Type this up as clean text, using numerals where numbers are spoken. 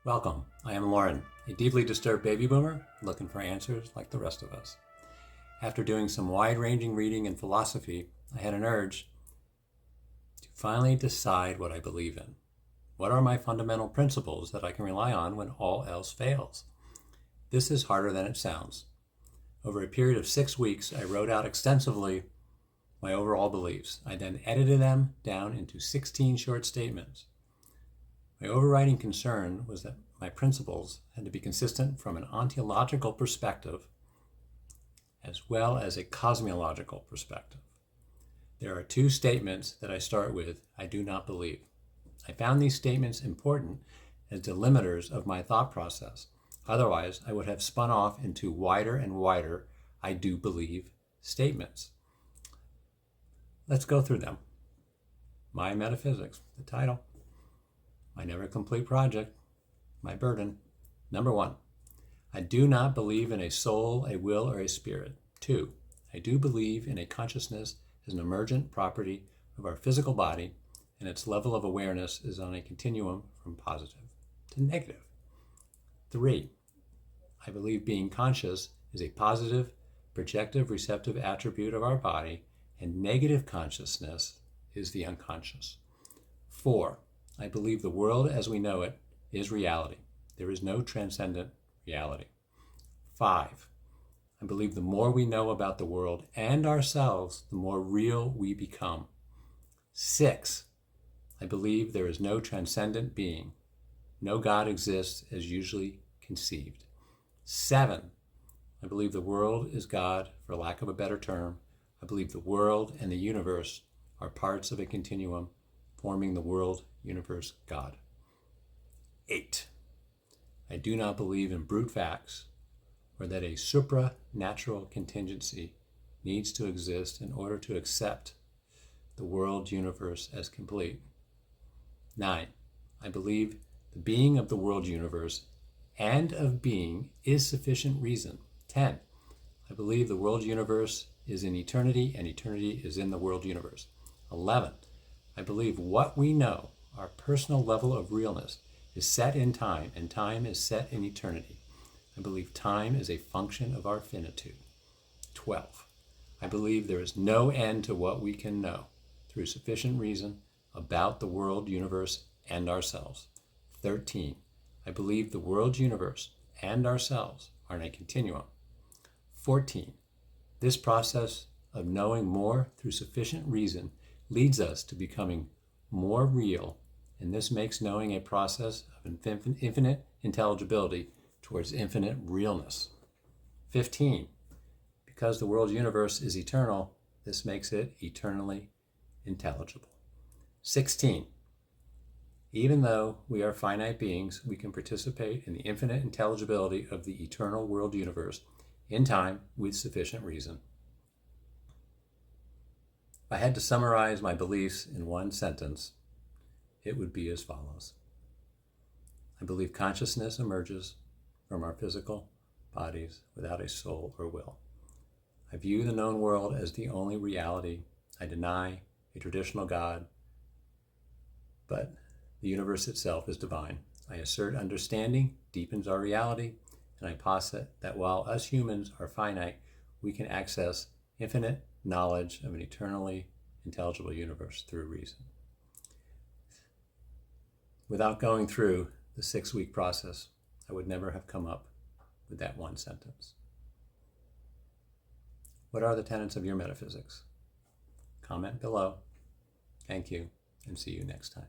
Welcome. I am Lauren, a deeply disturbed baby boomer looking for answers like the rest of us. After doing some wide-ranging reading in philosophy, I had an urge to finally decide what I believe in. What are my fundamental principles that I can rely on when all else fails? This is harder than it sounds. Over a period of 6 weeks, I wrote out extensively my overall beliefs. I then edited them down into 16 short statements. My overriding concern was that my principles had to be consistent from an ontological perspective as well as a cosmological perspective. There are 2 statements that I start with, I do not believe. I found these statements important as delimiters of my thought process. Otherwise, I would have spun off into wider and wider I do believe statements. Let's go through them. My Metaphysics, the title. My never complete project, my burden. Number 1, I do not believe in a soul, a will, or a spirit. 2, I do believe in a consciousness as an emergent property of our physical body, and its level of awareness is on a continuum from positive to negative. 3, I believe being conscious is a positive, projective, receptive attribute of our body, and negative consciousness is the unconscious. 4, I believe the world as we know it is reality. There is no transcendent reality. 5, I believe the more we know about the world and ourselves, the more real we become. 6, I believe there is no transcendent being. No God exists as usually conceived. 7, I believe the world is God, for lack of a better term. I believe the world and the universe are parts of a continuum forming the world, universe, God. 8, I do not believe in brute facts or that a supranatural contingency needs to exist in order to accept the world universe as complete. 9, I believe the being of the world universe and of being is sufficient reason. 10, I believe the world universe is in eternity and eternity is in the world universe. 11, I believe what we know, our personal level of realness, is set in time and time is set in eternity. I believe time is a function of our finitude. 12, I believe there is no end to what we can know through sufficient reason about the world, universe, and ourselves. 13, I believe the world, universe, and ourselves are in a continuum. 14, this process of knowing more through sufficient reason leads us to becoming more real, and this makes knowing a process of infinite intelligibility towards infinite realness. 15, because the world universe is eternal, this makes it eternally intelligible. 16, even though we are finite beings, we can participate in the infinite intelligibility of the eternal world universe in time with sufficient reason. If I had to summarize my beliefs in one sentence, it would be as follows. I believe consciousness emerges from our physical bodies without a soul or will. I view the known world as the only reality. I deny a traditional God, but the universe itself is divine. I assert understanding deepens our reality, and I posit that while us humans are finite, we can access infinite knowledge of an eternally intelligible universe through reason. Without going through the 6-week process, I would never have come up with that one sentence. What are the tenets of your metaphysics? Comment below. Thank you, and see you next time.